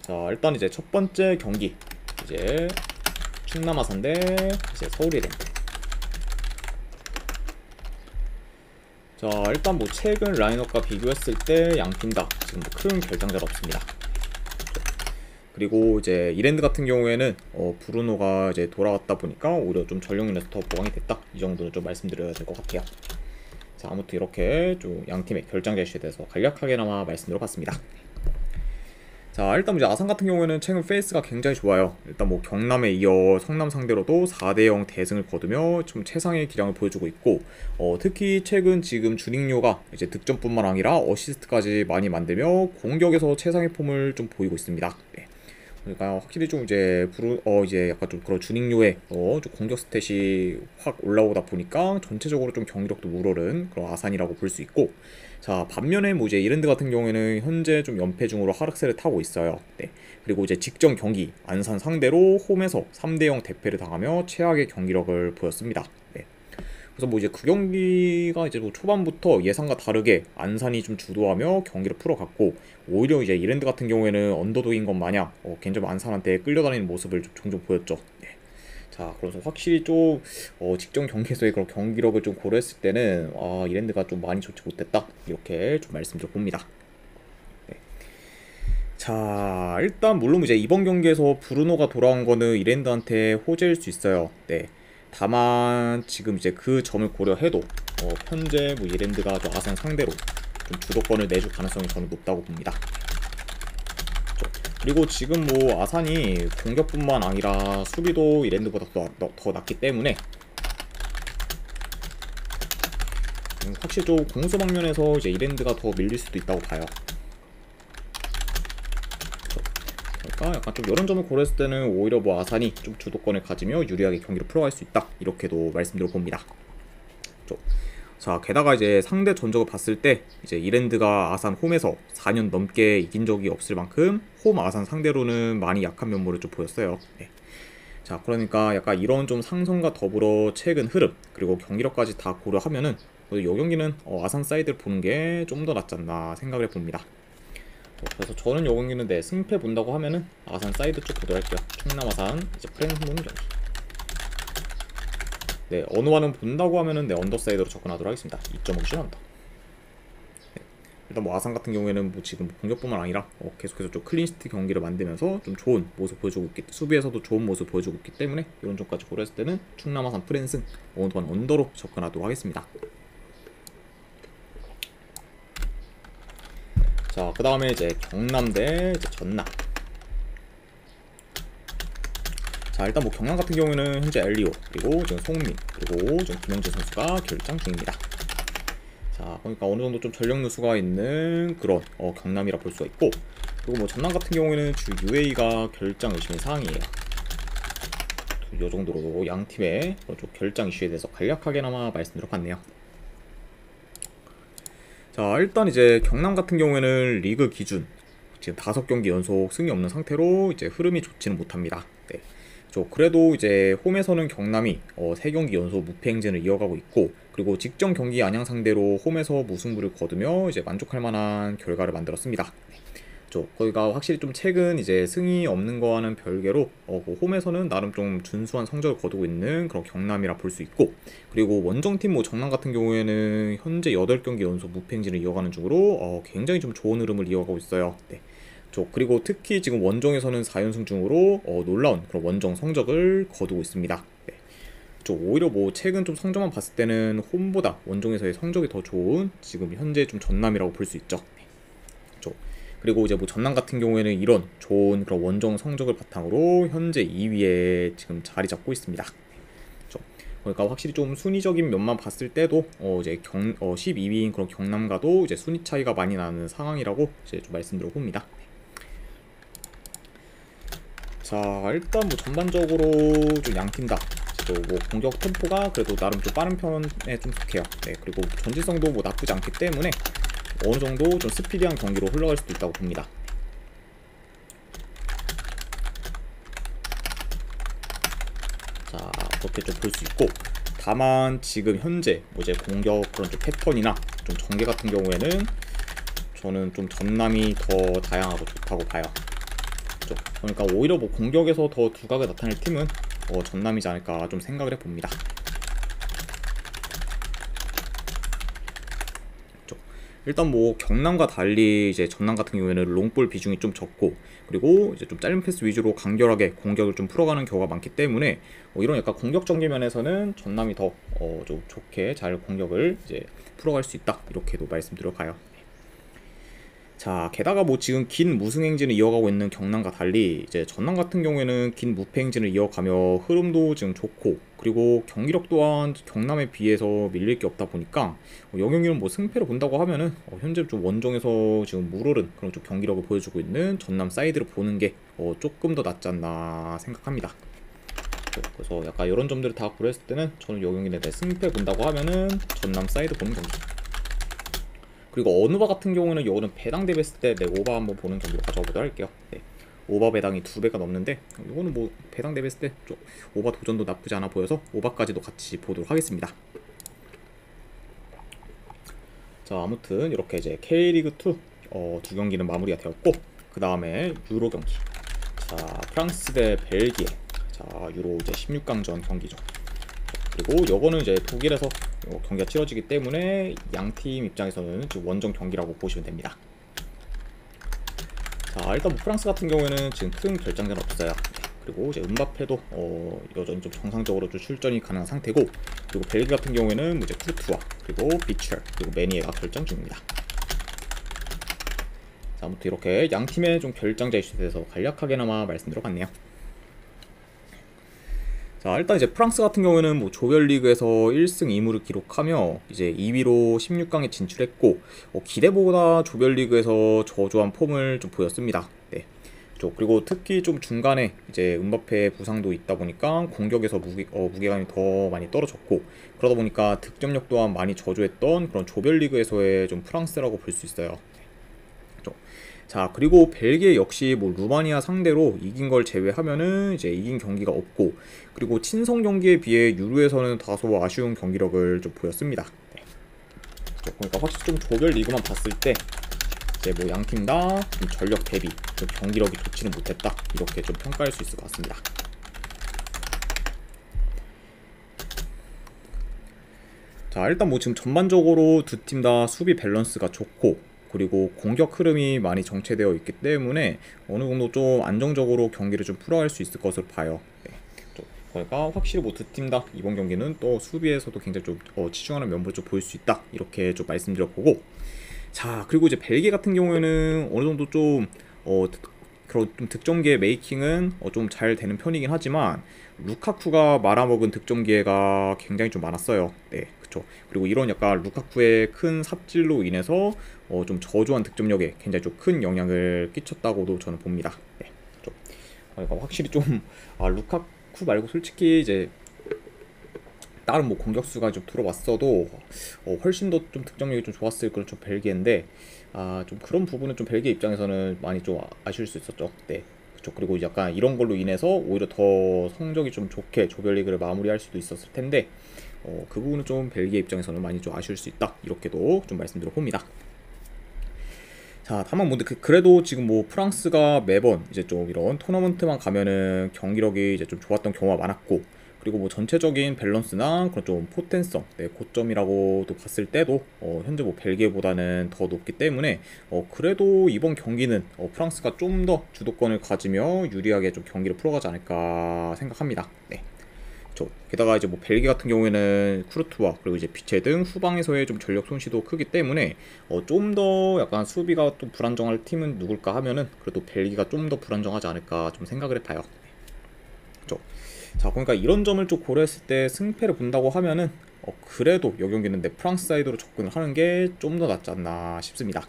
자, 일단 이제 첫 번째 경기 이제 충남 아산 대 이제 서울 이랜드. 자, 일단 뭐 최근 라인업과 비교했을 때 양팀 다 지금 뭐 큰 결장자가 없습니다. 그리고 이제 이랜드 같은 경우에는 브루노가 이제 돌아왔다 보니까 오히려 좀 전력면에서 더 보강이 됐다, 이 정도는 좀 말씀드려야 될 것 같아요. 자, 아무튼 이렇게 좀 양팀의 결장자 이슈에 대해서 간략하게나마 말씀드려봤습니다. 자, 일단 이제 아산 같은 경우에는 최근 페이스가 굉장히 좋아요. 일단 뭐 경남에 이어 성남 상대로도 4대0 대승을 거두며 좀 최상의 기량을 보여주고 있고, 특히 최근 지금 주닝요가 이제 득점뿐만 아니라 어시스트까지 많이 만들며 공격에서 최상의 폼을 좀 보이고 있습니다. 네. 그러니까 확실히 좀 이제 이제 약간 좀 그런 주닝요의 좀 공격 스탯이 확 올라오다 보니까 전체적으로 좀 경기력도 우러른 그런 아산이라고 볼 수 있고, 자, 반면에 뭐 이제 이랜드 같은 경우에는 현재 좀 연패 중으로 하락세를 타고 있어요. 네. 그리고 이제 직전 경기 안산 상대로 홈에서 3대0 대패를 당하며 최악의 경기력을 보였습니다. 네. 그래서 뭐 이제 그 경기가 이제 뭐 초반부터 예상과 다르게 안산이 좀 주도하며 경기를 풀어갔고, 오히려 이제 이랜드 같은 경우에는 언더독인 것 마냥 개인적으로 안산한테 끌려다니는 모습을 좀 종종 보였죠. 네. 자, 그래서 확실히 좀 직전 경기에서의 그런 경기력을 좀 고려했을 때는 이랜드가 좀 많이 좋지 못했다, 이렇게 좀 말씀드려 봅니다. 네. 자, 일단 물론 이제 이번 경기에서 브루노가 돌아온 거는 이랜드한테 호재일 수 있어요. 네. 다만 지금 이제 그 점을 고려해도 현재 뭐 이랜드가 저 아산 상대로 좀 주도권을 내줄 가능성이 저는 높다고 봅니다. 그리고 지금 뭐 아산이 공격뿐만 아니라 수비도 이랜드보다 더 낫기 때문에 확실히 좀 공수 방면에서 이제 이랜드가 더 밀릴 수도 있다고 봐요. 그러니까 약간 좀 이런 점을 고려했을 때는 오히려 뭐 아산이 좀 주도권을 가지며 유리하게 경기를 풀어갈 수 있다, 이렇게도 말씀드려 봅니다. 자, 게다가 이제 상대 전적을 봤을 때 이제 이랜드가 아산 홈에서 4년 넘게 이긴 적이 없을 만큼 홈 아산 상대로는 많이 약한 면모를 좀 보였어요. 네. 자, 그러니까 약간 이런 좀 상승과 더불어 최근 흐름 그리고 경기력까지 다 고려하면은 이 경기는 아산 사이드를 보는 게 좀 더 낫지 않나 생각을 해봅니다. 그래서 저는 이 경기는 네, 승패 본다고 하면은 아산 사이드 쪽 보도록 할게요. 충남 아산 이제 프랭스 보는 경기. 네, 언어와는 본다고 하면은 네, 언더사이드로 접근하도록 하겠습니다. 2.5씩 언더. 네, 일단 뭐 아산 같은 경우에는 뭐 지금 공격뿐만 아니라 계속해서 좀 클린시트 경기를 만들면서 좀 좋은 모습 보여주고 있기, 수비에서도 좋은 모습 보여주고 있기 때문에 이런 점까지 고려했을 때는 충남 아산 프랜승 언어와는 언더로 접근하도록 하겠습니다. 자, 그 다음에 이제 경남 대 이제 전남. 자, 일단 뭐 경남 같은 경우에는 현재 엘리오 그리고 지금 송민 그리고 지금 김영재 선수가 결장 중입니다. 자, 그러니까 어느 정도 좀 전력 누수가 있는 그런 경남이라 볼 수가 있고, 그리고 뭐 전남 같은 경우에는 주 UA가 결장 의심의 사항이에요. 이 정도로 양 팀의 좀 결장 이슈에 대해서 간략하게나마 말씀드려봤네요. 자, 일단 이제 경남 같은 경우에는 리그 기준 지금 5경기 연속 승이 없는 상태로 이제 흐름이 좋지는 못합니다. 네. 그래도 이제 홈에서는 경남이 3경기 연속 무패 행진을 이어가고 있고, 그리고 직전 경기 안양 상대로 홈에서 무승부를 거두며 이제 만족할 만한 결과를 만들었습니다. 거기가 확실히 좀 최근 이제 승이 없는 거와는 별개로 홈에서는 나름 좀 준수한 성적을 거두고 있는 그런 경남이라 볼 수 있고, 그리고 원정팀 뭐 전남 같은 경우에는 현재 8경기 연속 무패 행진을 이어가는 중으로 굉장히 좀 좋은 흐름을 이어가고 있어요. 네. 그리고 특히 지금 원정에서는 4연승 중으로 놀라운 그런 원정 성적을 거두고 있습니다. 네. 오히려 뭐 최근 좀 성적만 봤을 때는 홈보다 원정에서의 성적이 더 좋은 지금 현재 좀 전남이라고 볼 수 있죠. 네. 그리고 이제 뭐 전남 같은 경우에는 이런 좋은 그런 원정 성적을 바탕으로 현재 2위에 지금 자리 잡고 있습니다. 그러니까 확실히 좀 순위적인 면만 봤을 때도 이제 12위인 그런 경남과도 이제 순위 차이가 많이 나는 상황이라고 이제 좀 말씀드려 봅니다. 자, 일단 뭐 전반적으로 좀 양팀 다 뭐 공격 템포가 그래도 나름 좀 빠른 편에 좀 속해요. 네, 그리고 전진성도 뭐 나쁘지 않기 때문에 어느 정도 좀 스피디한 경기로 흘러갈 수도 있다고 봅니다. 자, 그렇게 좀 볼 수 있고, 다만 지금 현재 뭐 이제 공격 그런 좀 패턴이나 좀 전개 같은 경우에는 저는 좀 전남이 더 다양하고 좋다고 봐요. 그러니까 오히려 뭐 공격에서 더 두각을 나타낼 팀은 전남이지 않을까 좀 생각을 해봅니다. 일단 뭐 경남과 달리 이제 전남 같은 경우에는 롱볼 비중이 좀 적고, 그리고 이제 좀 짧은 패스 위주로 간결하게 공격을 좀 풀어가는 경우가 많기 때문에 이런 약간 공격적인 면에서는 전남이 더 좀 좋게 잘 공격을 이제 풀어갈 수 있다, 이렇게도 말씀드려봐요. 자, 게다가 뭐 지금 긴 무승 행진을 이어가고 있는 경남과 달리 이제 전남 같은 경우에는 긴 무패 행진을 이어가며 흐름도 지금 좋고, 그리고 경기력 또한 경남에 비해서 밀릴 게 없다 보니까 영영이는 뭐 승패를 본다고 하면은 현재 좀 원정에서 지금 물오른 그런 좀 경기력을 보여주고 있는 전남 사이드를 보는 게 조금 더 낫지 않나 생각합니다. 그래서 약간 이런 점들을 다 고려했을 때는 저는 영영이에 대해 승패 본다고 하면은 전남 사이드 보는 경기. 그리고 어느바 같은 경우는 이거는 배당 대비했을 때 오바 한번 보는 경기로 가져보도록 할게요. 네. 오바 배당이 2배가 넘는데 이거는 뭐 배당 대비했을 때 좀 오바 도전도 나쁘지 않아 보여서 오바까지도 같이 보도록 하겠습니다. 자, 아무튼 이렇게 이제 K리그2 두 경기는 마무리가 되었고, 그 다음에 유로 경기. 자, 프랑스 대 벨기에. 자, 유로 이제 16강전 경기죠. 그리고 요거는 이제 독일에서 경기가 치러지기 때문에 양팀 입장에서는 지금 원정 경기라고 보시면 됩니다. 자, 일단 뭐 프랑스 같은 경우에는 지금 큰 결장전 없어요. 그리고 이제 음바페도 여전히 좀 정상적으로 좀 출전이 가능한 상태고, 그리고 벨기에 같은 경우에는 뭐 이제 쿠르투아, 그리고 비첼, 그리고 메니에가 결정 중입니다. 자, 아무튼 이렇게 양 팀의 좀 결장자 이슈에 대해서 간략하게나마 말씀드려봤네요. 자, 일단 이제 프랑스 같은 경우에는 뭐 조별리그에서 1승 2무를 기록하며 이제 2위로 16강에 진출했고, 기대보다 조별리그에서 저조한 폼을 좀 보였습니다. 네. 그리고 특히 좀 중간에 이제 음바페 부상도 있다 보니까 공격에서 무게감이 더 많이 떨어졌고, 그러다 보니까 득점력 또한 많이 저조했던 그런 조별리그에서의 좀 프랑스라고 볼 수 있어요. 자, 그리고 벨기에 역시 뭐 루마니아 상대로 이긴 걸 제외하면은 이제 이긴 경기가 없고, 그리고 친선 경기에 비해 유로에서는 다소 아쉬운 경기력을 좀 보였습니다. 네. 그러니까 확실히 좀 조별 리그만 봤을 때 이제 뭐 양팀 다 전력 대비 좀 경기력이 좋지는 못했다, 이렇게 좀 평가할 수 있을 것 같습니다. 자, 일단 뭐 지금 전반적으로 두 팀 다 수비 밸런스가 좋고, 그리고 공격 흐름이 많이 정체되어 있기 때문에 어느 정도 좀 안정적으로 경기를 좀 풀어갈 수 있을 것으로 봐요. 네. 그러니까 확실히 뭐 두 팀 다 이번 경기는 또 수비에서도 굉장히 좀 치중하는 면모를 좀 보일 수 있다, 이렇게 좀 말씀드려보고, 자, 그리고 이제 벨기에 같은 경우에는 어느 정도 좀 그런 좀 득점기의 메이킹은 좀 잘 되는 편이긴 하지만 루카쿠가 말아먹은 득점 기회가 굉장히 좀 많았어요. 네, 그렇죠. 그리고 이런 약간 루카쿠의 큰 삽질로 인해서 좀 저조한 득점력에 굉장히 좀 큰 영향을 끼쳤다고도 저는 봅니다. 네, 그렇죠. 그러니까 확실히 좀 루카쿠 말고 솔직히 이제 다른 뭐 공격수가 좀 들어왔어도 훨씬 더 좀 득점력이 좀 좋았을 그런 좀 벨기에인데, 좀 그런 부분은 좀 벨기에 입장에서는 많이 좀 아쉬울 수 있었죠. 네, 그렇죠. 그리고 약간 이런 걸로 인해서 오히려 더 성적이 좀 좋게 조별리그를 마무리할 수도 있었을 텐데, 그 부분은 좀 벨기에 입장에서는 많이 좀 아쉬울 수 있다, 이렇게도 좀 말씀드려 봅니다. 자, 다만 뭐 그래도 지금 뭐 프랑스가 매번 이제 좀 이런 토너먼트만 가면은 경기력이 이제 좀 좋았던 경우가 많았고, 그리고 뭐 전체적인 밸런스나 그런 좀 포텐성, 네, 고점이라고도 봤을 때도 현재 뭐 벨기에보다는 더 높기 때문에 그래도 이번 경기는 프랑스가 좀 더 주도권을 가지며 유리하게 좀 경기를 풀어가지 않을까 생각합니다. 네. 게다가 이제 뭐 벨기에 같은 경우에는 쿠르투아, 그리고 이제 비체 등 후방에서의 좀 전력 손실도 크기 때문에 좀 더 약간 수비가 또 불안정할 팀은 누굴까 하면은 그래도 벨기에가 좀 더 불안정하지 않을까 좀 생각을 해봐요. 그렇죠. 자, 그러니까 이런 점을 좀 고려했을 때 승패를 본다고 하면은 그래도 이 경기는 내 프랑스 사이드로 접근을 하는 게 좀 더 낫지 않나 싶습니다.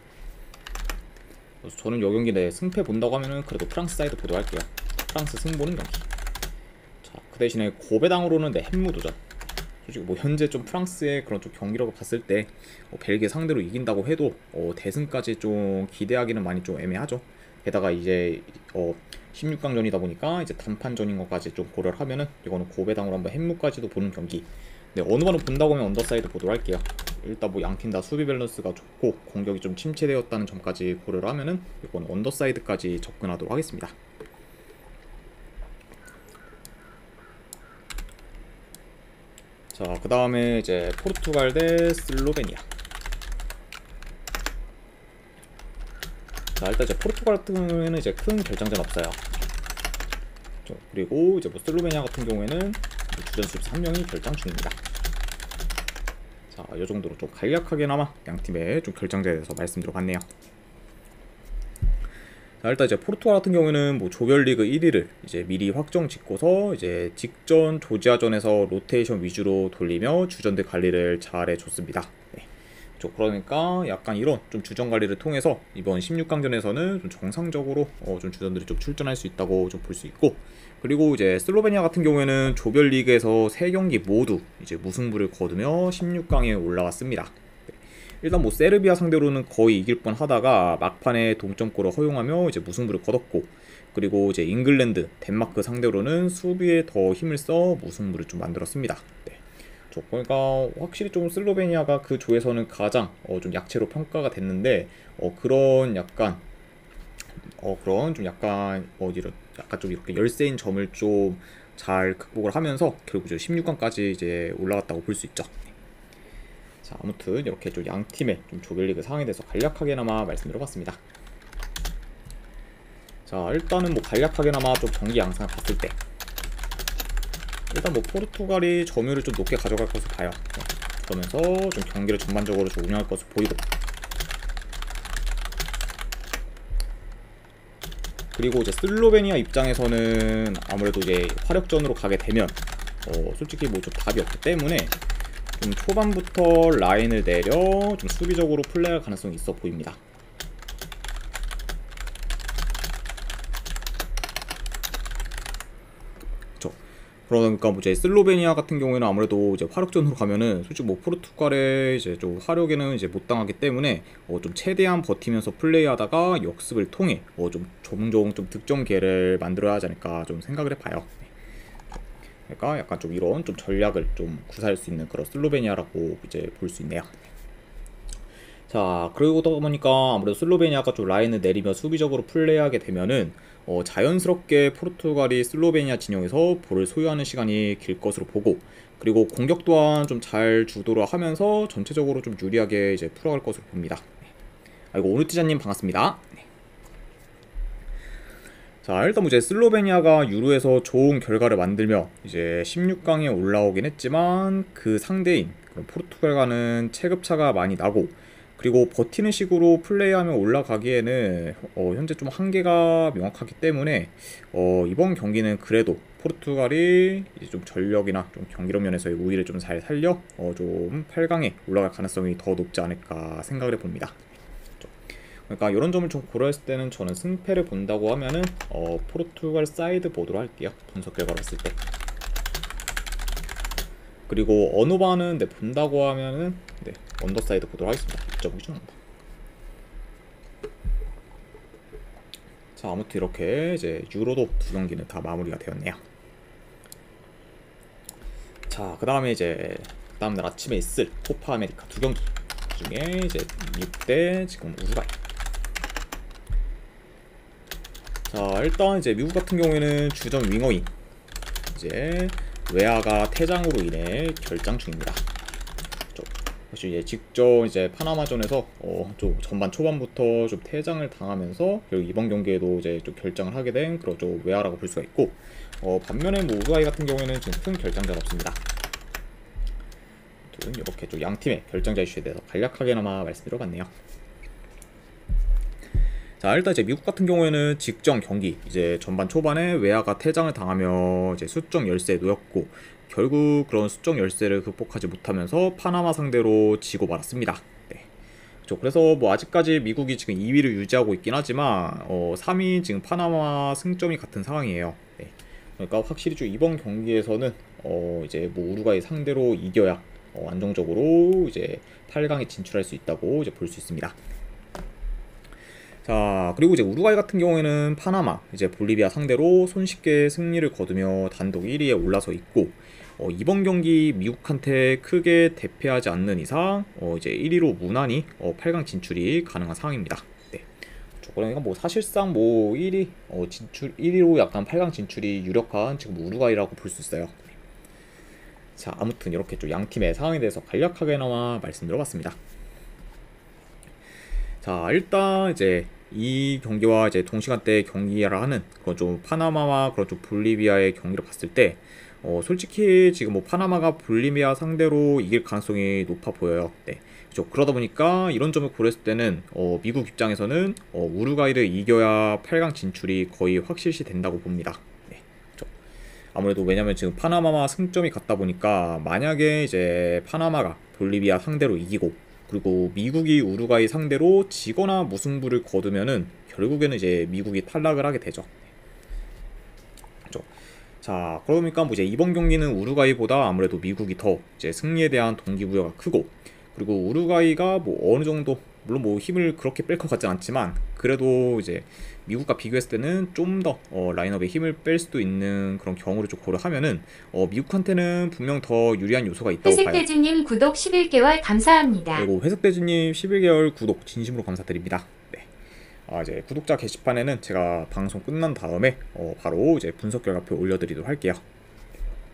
그래서 저는 이 경기 내 승패 본다고 하면은 그래도 프랑스 사이드 보도록 할게요. 프랑스 승 보는 경기. 자, 그 대신에 고배당으로는 내 햄무도전. 솔직히 뭐 현재 좀 프랑스의 그런 좀 경기력을 봤을 때 벨기에 상대로 이긴다고 해도 대승까지 좀 기대하기는 많이 좀 애매하죠. 게다가 이제 16강전이다 보니까 이제 단판전인 것까지 좀 고려를 하면은 이거는 고배당으로 한번 햄무까지도 보는 경기. 네, 어느 거는 본다고 하면 언더사이드 보도록 할게요. 일단 뭐 양팀 다 수비 밸런스가 좋고 공격이 좀 침체되었다는 점까지 고려를 하면은 이건 언더사이드까지 접근하도록 하겠습니다. 자, 그 다음에 이제 포르투갈 대 슬로베니아. 자, 일단 이제 포르투갈 같은 경우에는 이제 큰 결장전 없어요. 그리고 이제 뭐 슬로베니아 같은 경우에는 주전 수비수 1명이 결장 중입니다. 자, 이 정도로 좀 간략하게나마 양 팀의 좀 결장전에 대해서 말씀드려봤네요. 자, 일단 이제 포르투갈 같은 경우에는 뭐 조별리그 1위를 이제 미리 확정 짓고서 이제 직전 조지아전에서 로테이션 위주로 돌리며 주전들 관리를 잘 해줬습니다. 네. 그러니까 약간 이런 좀 주전 관리를 통해서 이번 16강전에서는 좀 정상적으로 좀 주전들이 좀 출전할 수 있다고 좀 볼 수 있고, 그리고 이제 슬로베니아 같은 경우에는 조별리그에서 3경기 모두 이제 무승부를 거두며 16강에 올라왔습니다. 일단 뭐 세르비아 상대로는 거의 이길 뻔 하다가 막판에 동점골을 허용하며 이제 무승부를 거뒀고, 그리고 이제 잉글랜드, 덴마크 상대로는 수비에 더 힘을 써 무승부를 좀 만들었습니다. 네. 그러니까 확실히 좀 슬로베니아가 그 조에서는 가장 좀 약체로 평가가 됐는데, 그런 약간 그런 좀 약간 이런 약간 좀 이렇게 열세인 점을 좀 잘 극복을 하면서 결국 이제 16강까지 이제 올라갔다고 볼 수 있죠. 자, 아무튼 이렇게 좀 양 팀의 좀 조별리그 상황에 대해서 간략하게나마 말씀드려봤습니다. 자, 일단은 뭐 간략하게나마 좀 경기 양상을 봤을 때 일단 뭐 포르투갈이 점유율을 좀 높게 가져갈 것을 봐요. 네. 그러면서 좀 경기를 전반적으로 좀 운영할 것을 보이고, 그리고 이제 슬로베니아 입장에서는 아무래도 이제 화력전으로 가게 되면 솔직히 뭐 좀 답이 없기 때문에 좀 초반부터 라인을 내려 좀 수비적으로 플레이할 가능성이 있어 보입니다. 그러니까 뭐 이제 슬로베니아 같은 경우에는 아무래도 이제 화력전으로 가면은 솔직히 뭐 포르투갈의 이제 좀 화력에는 이제 못 당하기 때문에 좀 최대한 버티면서 플레이하다가 역습을 통해 좀 종종 좀 득점 기회를 만들어야 하지 않을까 좀 생각을 해봐요. 그러니까 약간 좀 이런 좀 전략을 좀 구사할 수 있는 그런 슬로베니아라고 이제 볼 수 있네요. 자, 그러다 보니까 아무래도 슬로베니아가 좀 라인을 내리며 수비적으로 플레이하게 되면은 자연스럽게 포르투갈이 슬로베니아 진영에서 볼을 소유하는 시간이 길 것으로 보고, 그리고 공격 또한 좀 잘 주도를 하면서 전체적으로 좀 유리하게 이제 풀어갈 것으로 봅니다. 아이고, 오누티자님 반갑습니다. 네. 자, 일단 뭐 이제 슬로베니아가 유로에서 좋은 결과를 만들며 이제 16강에 올라오긴 했지만 그 상대인 포르투갈과는 체급차가 많이 나고, 그리고 버티는 식으로 플레이하며 올라가기에는 현재 좀 한계가 명확하기 때문에 이번 경기는 그래도 포르투갈이 이제 좀 전력이나 좀 경기력 면에서의 우위를 좀 잘 살려 좀 8강에 올라갈 가능성이 더 높지 않을까 생각을 해봅니다. 그러니까 이런 점을 좀 고려했을 때는 저는 승패를 본다고 하면은 포르투갈 사이드 보도록 할게요. 분석 결과를 했을 때. 그리고 어느 반은 본다고 하면은 언더사이드 보도록 하겠습니다. 2.5 정도. 자, 아무튼 이렇게 이제 유로도 2경기는 다 마무리가 되었네요. 자, 그 다음에 이제 다음날 아침에 있을 코파 아메리카 2경기 중에 이제 미국 대 지금 우루과이. 자, 일단 이제 미국 같은 경우에는 주전 윙어인 이제 웨아가 퇴장으로 인해 결장 중입니다. 사실 이제 직접 이제 파나마전에서 좀 전반 초반부터 좀 퇴장을 당하면서 결국 이번 경기에도 이제 좀 결장을 하게 된 그런 좀 웨아라고 볼 수가 있고, 반면에 뭐 우루과이 같은 경우에는 지금 큰 결장자는 없습니다. 이렇게 좀 양 팀의 결장자 이슈에 대해서 간략하게나마 말씀드려봤네요. 자, 일단 이제 미국 같은 경우에는 직전 경기 이제 전반 초반에 웨아가 퇴장을 당하며 이제 수적 열세에 놓였고, 결국 그런 수적 열세를 극복하지 못하면서 파나마 상대로 지고 말았습니다. 네. 그래서 뭐 아직까지 미국이 지금 2위를 유지하고 있긴 하지만 3위 지금 파나마 승점이 같은 상황이에요. 네. 그러니까 확실히 좀 이번 경기에서는 이제 뭐 우루과이 상대로 이겨야 안정적으로 이제 8강에 진출할 수 있다고 이제 볼 수 있습니다. 자, 그리고 이제 우루과이 같은 경우에는 파나마, 이제 볼리비아 상대로 손쉽게 승리를 거두며 단독 1위에 올라서 있고, 이번 경기 미국한테 크게 대패하지 않는 이상 이제 1위로 무난히 8강 진출이 가능한 상황입니다. 네. 그러니까 뭐 사실상 뭐 1위 진출 1위로 약간 8강 진출이 유력한 지금 우루과이라고 볼 수 있어요. 자, 아무튼 이렇게 좀 양 팀의 상황에 대해서 간략하게나마 말씀드려봤습니다. 자, 일단 이제 이 경기와 이제 동시간대 경기를 하는 그런 좀 파나마와 그런 좀 볼리비아의 경기를 봤을 때 솔직히 지금 뭐 파나마가 볼리비아 상대로 이길 가능성이 높아 보여요. 네. 그렇죠. 그러다 보니까 이런 점을 고려했을 때는 미국 입장에서는 우루과이를 이겨야 8강 진출이 거의 확실시 된다고 봅니다. 네. 그렇죠. 아무래도 왜냐면 지금 파나마와 승점이 같다 보니까 만약에 이제 파나마가 볼리비아 상대로 이기고 그리고 미국이 우루과이 상대로 지거나 무승부를 거두면은 결국에는 이제 미국이 탈락을 하게 되죠. 그렇죠. 자, 그러다 보니까 뭐 이제 이번 경기는 우루과이보다 아무래도 미국이 더 이제 승리에 대한 동기부여가 크고 그리고 우루과이가 뭐 어느 정도 물론 뭐 힘을 그렇게 뺄 것 같진 않지만 그래도 이제 미국과 비교했을 때는 좀 더 라인업에 힘을 뺄 수도 있는 그런 경우를 좀 고려하면은 미국한테는 분명 더 유리한 요소가 있다고 봐요. 회색대주님 구독 11개월 감사합니다. 그리고 회색대주님 11개월 구독 진심으로 감사드립니다. 네. 이제 구독자 게시판에는 제가 방송 끝난 다음에 바로 이제 분석 결과표 올려드리도록 할게요.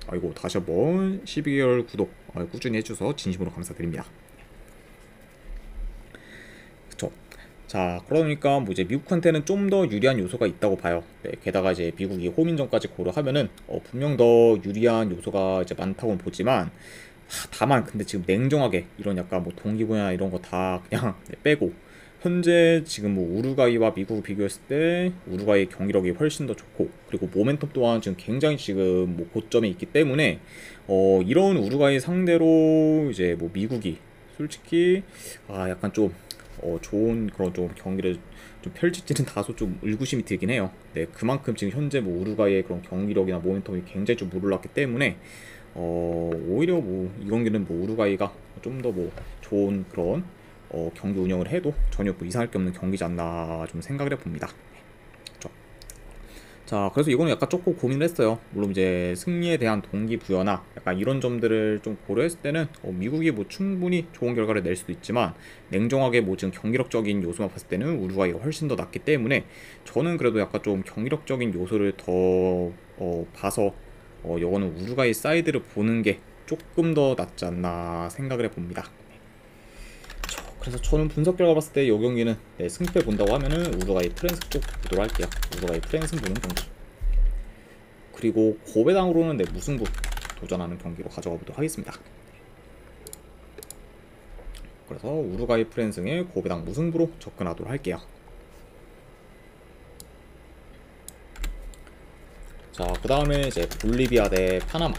아이고 다시 한번 12개월 구독 꾸준히 해주셔서 진심으로 감사드립니다. 그쵸. 자, 그러니까 뭐 이제 미국한테는 좀 더 유리한 요소가 있다고 봐요. 네, 게다가 이제 미국이 홈인전까지 고려하면은 분명 더 유리한 요소가 이제 많다고는 보지만 다만 근데 지금 냉정하게 이런 약간 뭐 동기부여나 이런 거 다 그냥 빼고 현재 지금 뭐 우루과이와 미국을 비교했을 때 우루과이 경기력이 훨씬 더 좋고 그리고 모멘텀 또한 지금 굉장히 지금 뭐 고점에 있기 때문에 이런 우루과이 상대로 이제 뭐 미국이 솔직히 약간 좀 좋은 그런 좀 경기를 좀 펼칠지는 다소 좀 의구심이 들긴 해요. 네, 그만큼 지금 현재 뭐 우루과이의 그런 경기력이나 모멘텀이 굉장히 좀 무르렀기 때문에 오히려 뭐 이 경기는 뭐 우루과이가 좀 더 뭐 좋은 그런 경기 운영을 해도 전혀 뭐 이상할 게 없는 경기지 않나 좀 생각을 해봅니다. 그렇죠. 자, 그래서 이거는 약간 조금 고민을 했어요. 물론 이제 승리에 대한 동기부여나 약간 이런 점들을 좀 고려했을 때는 미국이 뭐 충분히 좋은 결과를 낼 수도 있지만 냉정하게 뭐 지금 경기력적인 요소만 봤을 때는 우루과이가 훨씬 더 낫기 때문에 저는 그래도 약간 좀 경기력적인 요소를 더 봐서 요거는 우루과이 사이드를 보는 게 조금 더 낫지 않나 생각을 해봅니다. 그래서 저는 분석 결과 봤을 때 이 경기는 승패 본다고 하면은 우루과이 프랑스 쪽 보도록 할게요. 우루과이 프랑스 보는 경기. 그리고 고배당으로는 무승부 도전하는 경기로 가져가 보도록 하겠습니다. 그래서 우루과이 프랑스의 고배당 무승부로 접근하도록 할게요. 자, 그 다음에 이제 볼리비아 대 파나마.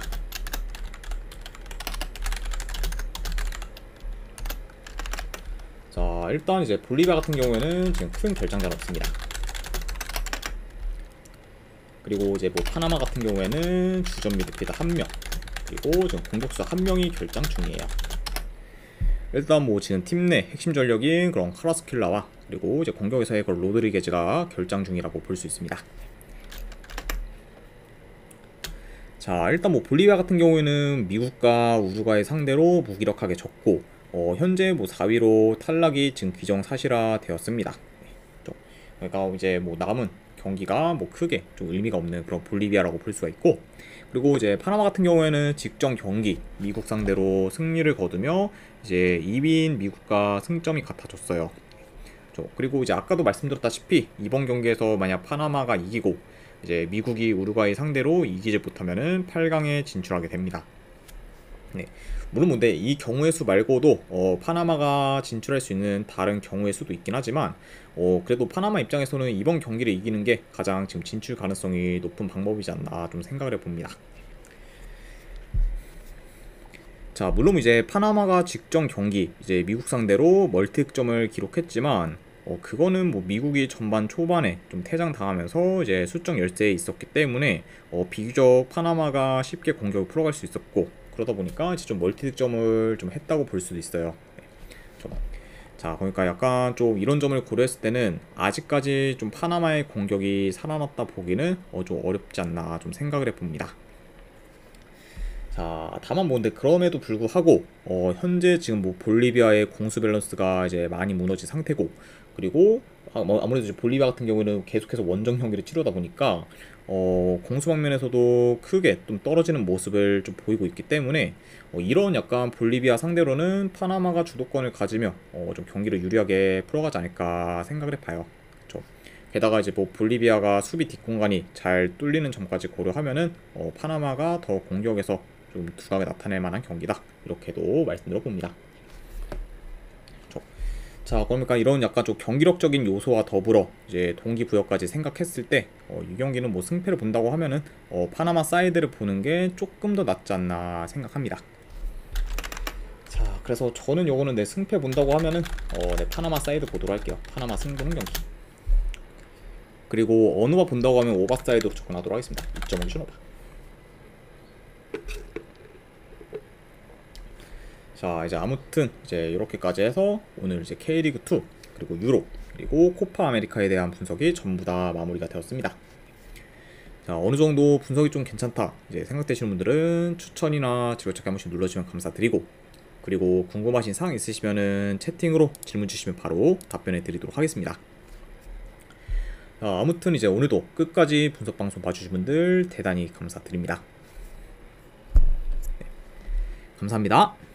자, 일단 이제 볼리비아 같은 경우에는 지금 큰 결장자는 없습니다. 그리고 이제 뭐 파나마 같은 경우에는 주전 미드필더 1명 그리고 지금 공격수 1명이 결장 중이에요. 일단 뭐 지금 팀 내 핵심 전력인 그런 카라스킬라와 그리고 이제 공격에서의 그런 로드리게즈가 결장 중이라고 볼 수 있습니다. 자, 일단 뭐 볼리비아 같은 경우에는 미국과 우루과이 상대로 무기력하게 졌고 현재 뭐 4위로 탈락이 지금 기정사실화 되었습니다. 그러니까 이제 뭐 남은 경기가 뭐 크게 좀 의미가 없는 그런 볼리비아라고 볼 수가 있고 그리고 이제 파나마 같은 경우에는 직전 경기 미국 상대로 승리를 거두며 이제 2위인 미국과 승점이 같아졌어요. 그리고 이제 아까도 말씀드렸다시피 이번 경기에서 만약 파나마가 이기고 이제 미국이 우루과이 상대로 이기지 못하면은 8강에 진출하게 됩니다. 네. 물론 근데 이 경우의 수 말고도 파나마가 진출할 수 있는 다른 경우의 수도 있긴 하지만 그래도 파나마 입장에서는 이번 경기를 이기는 게 가장 지금 진출 가능성이 높은 방법이지 않나 좀 생각을 해봅니다. 자, 물론 이제 파나마가 직전 경기 이제 미국 상대로 멀티 득점을 기록했지만 그거는 뭐 미국이 전반 초반에 좀 퇴장당하면서 이제 수적 열세에 있었기 때문에 비교적 파나마가 쉽게 공격을 풀어갈 수 있었고 그러다 보니까 이제 좀 멀티 득점을 좀 했다고 볼 수도 있어요. 네. 자, 그러니까 약간 좀 이런 점을 고려했을 때는 아직까지 좀 파나마의 공격이 살아났다 보기는 좀 어렵지 않나 좀 생각을 해봅니다. 자, 다만 뭐 근데 그럼에도 불구하고 현재 지금 뭐 볼리비아의 공수 밸런스가 이제 많이 무너진 상태고 그리고 아무래도 이제 볼리비아 같은 경우는 계속해서 원정 경기를 치르다 보니까 공수 방면에서도 크게 좀 떨어지는 모습을 좀 보이고 있기 때문에 이런 약간 볼리비아 상대로는 파나마가 주도권을 가지며 좀 경기를 유리하게 풀어가지 않을까 생각을 해봐요. 그쵸? 게다가 이제 뭐 볼리비아가 수비 뒷공간이 잘 뚫리는 점까지 고려하면은 파나마가 더 공격에서 좀 두각을 나타낼 만한 경기다, 이렇게도 말씀드려 봅니다. 자, 그러니까 이런 약간 좀 경기력적인 요소와 더불어 이제 동기부여까지 생각했을 때 이 경기는 뭐 승패를 본다고 하면은 파나마 사이드를 보는 게 조금 더 낫지 않나 생각합니다. 자, 그래서 저는 요거는 내 승패 본다고 하면은 네, 파나마 사이드 보도록 할게요. 파나마 승부는 경기. 그리고 어느바 본다고 하면 오바 사이드로 접근하도록 하겠습니다. 2.5 오바. 자, 이제 아무튼 이제 이렇게까지 해서 오늘 이제 K리그 2 그리고 유로 그리고 코파 아메리카에 대한 분석이 전부 다 마무리가 되었습니다. 자, 어느 정도 분석이 좀 괜찮다 이제 생각되시는 분들은 추천이나 즐겨찾기 한 번씩 눌러주시면 감사드리고, 그리고 궁금하신 사항 있으시면은 채팅으로 질문 주시면 바로 답변해 드리도록 하겠습니다. 자, 아무튼 이제 오늘도 끝까지 분석 방송 봐주신 분들 대단히 감사드립니다. 네, 감사합니다.